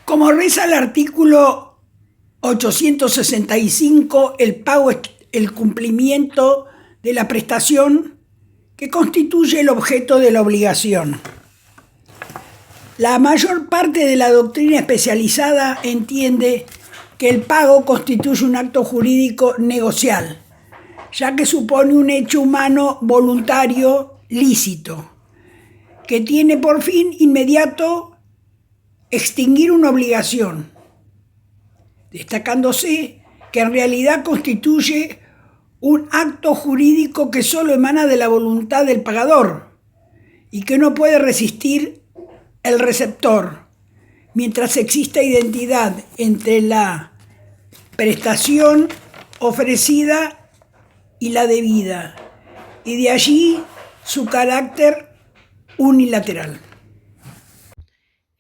Como reza el artículo 865, el pago es el cumplimiento de la prestación que constituye el objeto de la obligación. La mayor parte de la doctrina especializada entiende que el pago constituye un acto jurídico negocial, ya que supone un hecho humano voluntario lícito, que tiene por fin inmediato extinguir una obligación, destacándose que en realidad constituye un acto jurídico que solo emana de la voluntad del pagador y que no puede resistir el receptor, mientras exista identidad entre la prestación ofrecida y la debida, y de allí su carácter unilateral.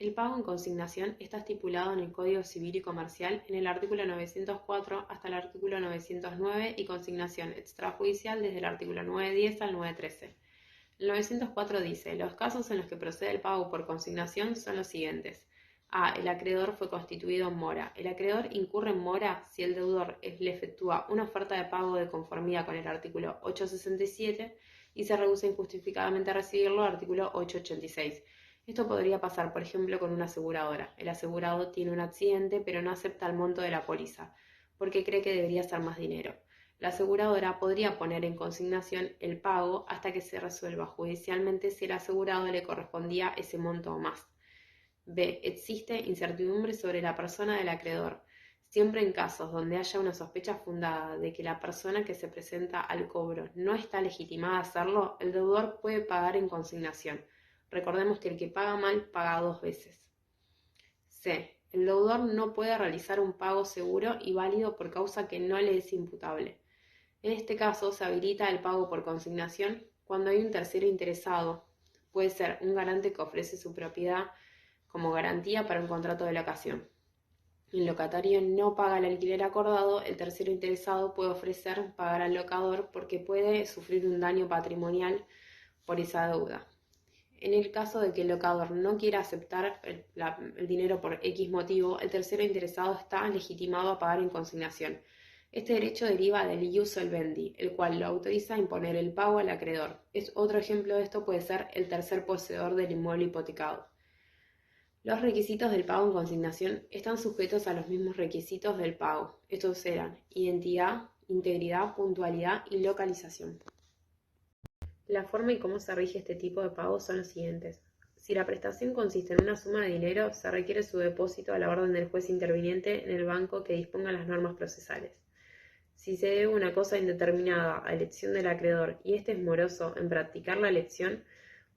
El pago en consignación está estipulado en el Código Civil y Comercial en el artículo 904 hasta el artículo 909 y consignación extrajudicial desde el artículo 910 al 913. El 904 dice: los casos en los que procede el pago por consignación son los siguientes. A. El acreedor fue constituido en mora. El acreedor incurre en mora si el deudor le efectúa una oferta de pago de conformidad con el artículo 867 y se rehúsa injustificadamente a recibirlo, artículo 886. Esto podría pasar, por ejemplo, con una aseguradora. El asegurado tiene un accidente, pero no acepta el monto de la póliza, porque cree que debería ser más dinero. La aseguradora podría poner en consignación el pago hasta que se resuelva judicialmente si el asegurado le correspondía ese monto o más. B. Existe incertidumbre sobre la persona del acreedor. Siempre en casos donde haya una sospecha fundada de que la persona que se presenta al cobro no está legitimada a hacerlo, el deudor puede pagar en consignación. Recordemos que el que paga mal paga dos veces. C. El deudor no puede realizar un pago seguro y válido por causa que no le es imputable. En este caso se habilita el pago por consignación cuando hay un tercero interesado. Puede ser un garante que ofrece su propiedad como garantía para un contrato de locación. El locatario no paga el alquiler acordado, el tercero interesado puede ofrecer pagar al locador porque puede sufrir un daño patrimonial por esa deuda. En el caso de que el locador no quiera aceptar el dinero por X motivo, el tercero interesado está legitimado a pagar en consignación. Este derecho deriva del ius solvendi, el cual lo autoriza a imponer el pago al acreedor. Otro ejemplo de esto puede ser el tercer poseedor del inmueble hipotecado. Los requisitos del pago en consignación están sujetos a los mismos requisitos del pago. Estos eran identidad, integridad, puntualidad y localización. La forma y cómo se rige este tipo de pago son los siguientes. Si la prestación consiste en una suma de dinero, se requiere su depósito a la orden del juez interviniente en el banco que disponga las normas procesales. Si se debe una cosa indeterminada a elección del acreedor y éste es moroso en practicar la elección,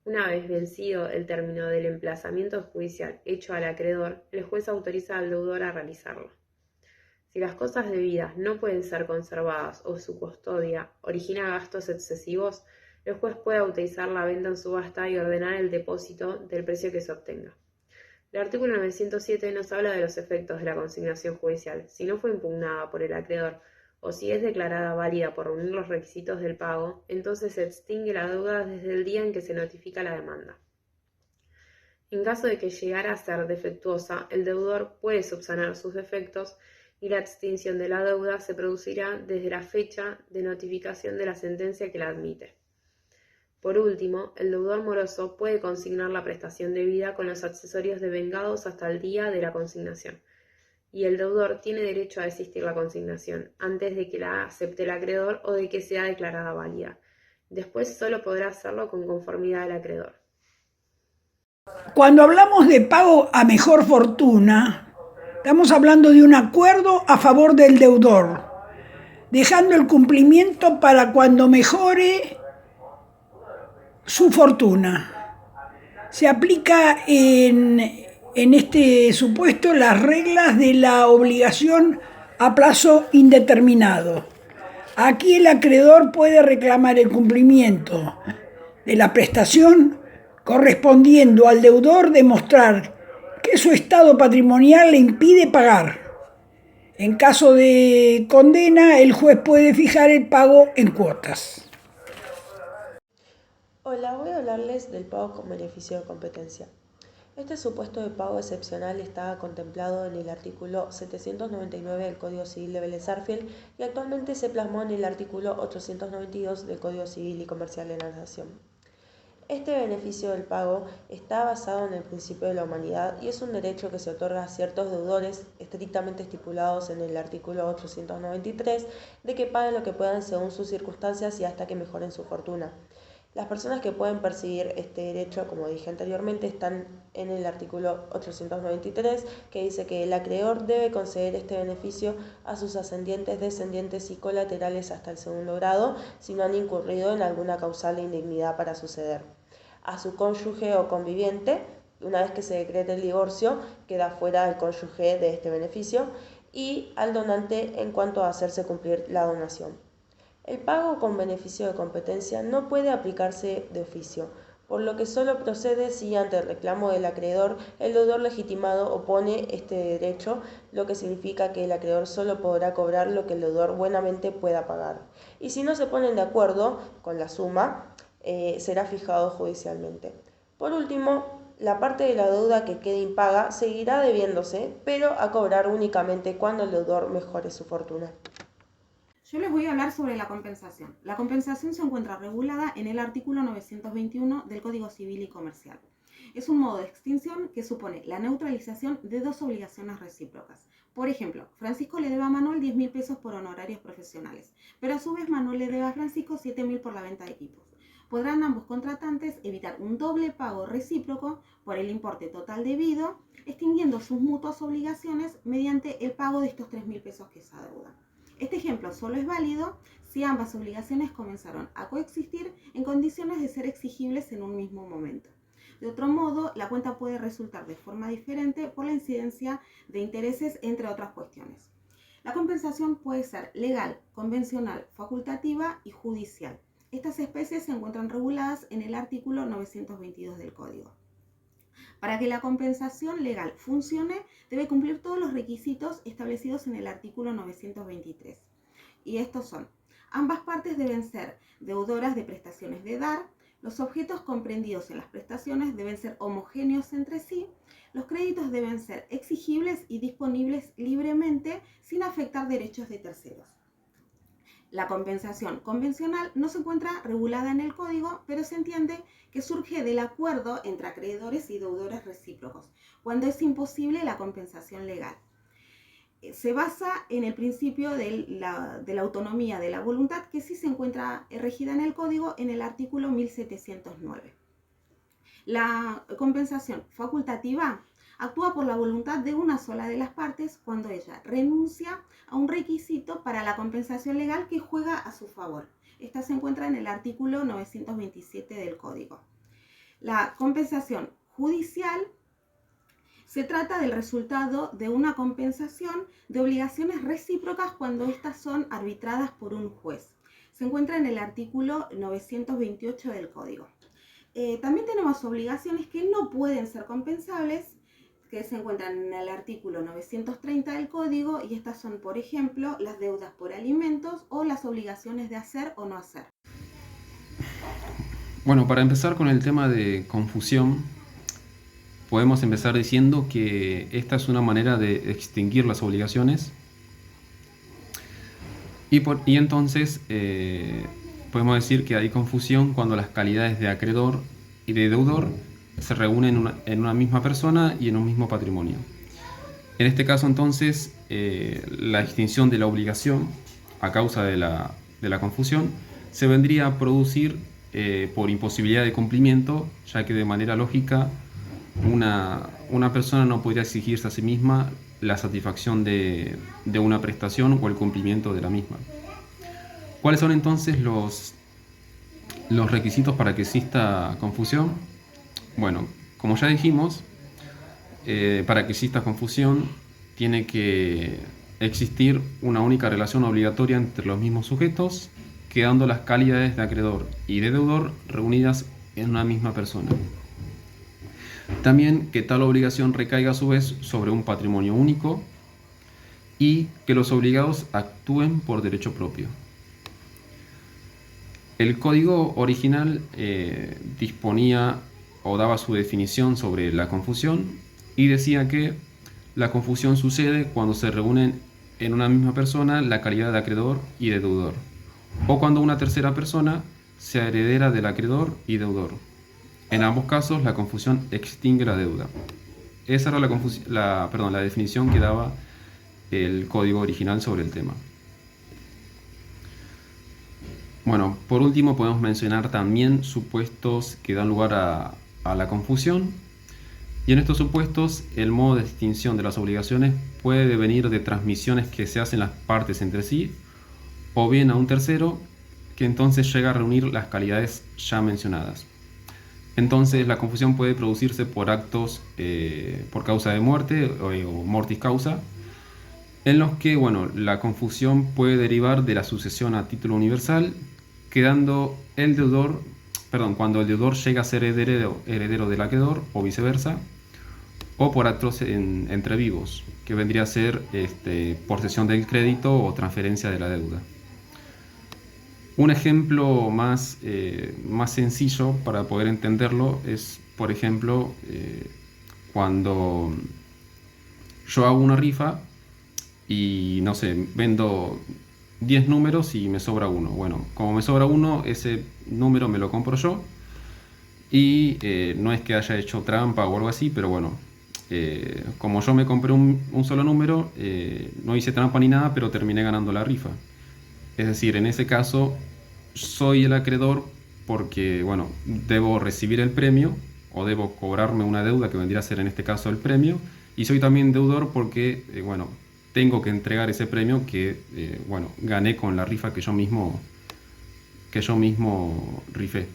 una vez vencido el término del emplazamiento judicial hecho al acreedor, el juez autoriza al deudor a realizarlo. Si las cosas debidas no pueden ser conservadas o su custodia origina gastos excesivos, el juez puede autorizar la venta en subasta y ordenar el depósito del precio que se obtenga. El artículo 907 nos habla de los efectos de la consignación judicial. Si no fue impugnada por el acreedor o si es declarada válida por reunir los requisitos del pago, entonces se extingue la deuda desde el día en que se notifica la demanda. En caso de que llegara a ser defectuosa, el deudor puede subsanar sus defectos y la extinción de la deuda se producirá desde la fecha de notificación de la sentencia que la admite. Por último, el deudor moroso puede consignar la prestación debida con los accesorios devengados hasta el día de la consignación, y el deudor tiene derecho a desistir la consignación antes de que la acepte el acreedor o de que sea declarada válida. Después solo podrá hacerlo con conformidad del acreedor. Cuando hablamos de pago a mejor fortuna, estamos hablando de un acuerdo a favor del deudor, dejando el cumplimiento para cuando mejore su fortuna. Se aplica en este supuesto las reglas de la obligación a plazo indeterminado. Aquí el acreedor puede reclamar el cumplimiento de la prestación correspondiendo al deudor demostrar que su estado patrimonial le impide pagar. En caso de condena, el juez puede fijar el pago en cuotas. Hola, voy a hablarles del pago con beneficio de competencia. Este supuesto de pago excepcional estaba contemplado en el artículo 799 del Código Civil de Vélez Sarsfield y actualmente se plasmó en el artículo 892 del Código Civil y Comercial de la Nación. Este beneficio del pago está basado en el principio de la humanidad y es un derecho que se otorga a ciertos deudores estrictamente estipulados en el artículo 893 de que paguen lo que puedan según sus circunstancias y hasta que mejoren su fortuna. Las personas que pueden percibir este derecho, como dije anteriormente, están en el artículo 893, que dice que el acreedor debe conceder este beneficio a sus ascendientes, descendientes y colaterales hasta el segundo grado, si no han incurrido en alguna causal de indignidad para suceder. A su cónyuge o conviviente, una vez que se decrete el divorcio, queda fuera el cónyuge de este beneficio, y al donante en cuanto a hacerse cumplir la donación. El pago con beneficio de competencia no puede aplicarse de oficio, por lo que solo procede si ante el reclamo del acreedor el deudor legitimado opone este derecho, lo que significa que el acreedor solo podrá cobrar lo que el deudor buenamente pueda pagar. Y si no se ponen de acuerdo con la suma, será fijado judicialmente. Por último, la parte de la deuda que quede impaga seguirá debiéndose, pero a cobrar únicamente cuando el deudor mejore su fortuna. Yo les voy a hablar sobre la compensación. La compensación se encuentra regulada en el artículo 921 del Código Civil y Comercial. Es un modo de extinción que supone la neutralización de dos obligaciones recíprocas. Por ejemplo, Francisco le debe a Manuel 10.000 pesos por honorarios profesionales, pero a su vez Manuel le debe a Francisco 7.000 por la venta de equipos. Podrán ambos contratantes evitar un doble pago recíproco por el importe total debido, extinguiendo sus mutuas obligaciones mediante el pago de estos 3.000 pesos que se adeudan. Este ejemplo solo es válido si ambas obligaciones comenzaron a coexistir en condiciones de ser exigibles en un mismo momento. De otro modo, la cuenta puede resultar de forma diferente por la incidencia de intereses, entre otras cuestiones. La compensación puede ser legal, convencional, facultativa y judicial. Estas especies se encuentran reguladas en el artículo 922 del Código. Para que la compensación legal funcione, debe cumplir todos los requisitos establecidos en el artículo 923. Y estos son: ambas partes deben ser deudoras de prestaciones de dar, los objetos comprendidos en las prestaciones deben ser homogéneos entre sí, los créditos deben ser exigibles y disponibles libremente sin afectar derechos de terceros. La compensación convencional no se encuentra regulada en el Código, pero se entiende que surge del acuerdo entre acreedores y deudores recíprocos, cuando es imposible la compensación legal. Se basa en el principio de la autonomía de la voluntad, que sí se encuentra regida en el Código en el artículo 1709. La compensación facultativa actúa por la voluntad de una sola de las partes cuando ella renuncia a un requisito para la compensación legal que juega a su favor. Esta se encuentra en el artículo 927 del Código. La compensación judicial se trata del resultado de una compensación de obligaciones recíprocas cuando éstas son arbitradas por un juez. Se encuentra en el artículo 928 del Código. También tenemos obligaciones que no pueden ser compensables, que se encuentran en el artículo 930 del Código, y estas son, por ejemplo, las deudas por alimentos o las obligaciones de hacer o no hacer. Bueno, para empezar con el tema de confusión, podemos empezar diciendo que esta es una manera de extinguir las obligaciones y entonces podemos decir que hay confusión cuando las calidades de acreedor y de deudor se reúnen en una misma persona y en un mismo patrimonio. En este caso entonces la extinción de la obligación a causa de la confusión se vendría a producir por imposibilidad de cumplimiento, ya que de manera lógica una persona no podría exigirse a sí misma la satisfacción de una prestación o el cumplimiento de la misma. ¿Cuáles son entonces los requisitos para que exista confusión? Bueno, como ya dijimos, para que exista confusión tiene que existir una única relación obligatoria entre los mismos sujetos, quedando las calidades de acreedor y de deudor reunidas en una misma persona. También que tal obligación recaiga a su vez sobre un patrimonio único y que los obligados actúen por derecho propio. El código original disponía o daba su definición sobre la confusión y decía que la confusión sucede cuando se reúnen en una misma persona la calidad de acreedor y de deudor, o cuando una tercera persona sea heredera del acreedor y deudor. En ambos casos, la confusión extingue la deuda. Esa era la definición que daba el código original sobre el tema. Bueno, por último podemos mencionar también supuestos que dan lugar a la confusión. Y en estos supuestos, el modo de extinción de las obligaciones puede devenir de transmisiones que se hacen las partes entre sí, o bien a un tercero, que entonces llega a reunir las calidades ya mencionadas. Entonces la confusión puede producirse por actos por causa de muerte o mortis causa, en los que la confusión puede derivar de la sucesión a título universal, quedando el deudor, cuando el deudor llega a ser heredero del acreedor o viceversa, o por actos entre vivos, que vendría a ser por cesión del crédito o transferencia de la deuda. Un ejemplo más sencillo para poder entenderlo es, por ejemplo, cuando yo hago una rifa y, no sé, vendo 10 números y me sobra uno. Bueno, como me sobra uno, ese número me lo compro yo y no es que haya hecho trampa o algo así, pero bueno, como yo me compré un solo número, no hice trampa ni nada, pero terminé ganando la rifa. Es decir, en ese caso soy el acreedor porque, debo recibir el premio o debo cobrarme una deuda que vendría a ser en este caso el premio, y soy también deudor porque, tengo que entregar ese premio que, gané con la rifa que yo mismo rifé.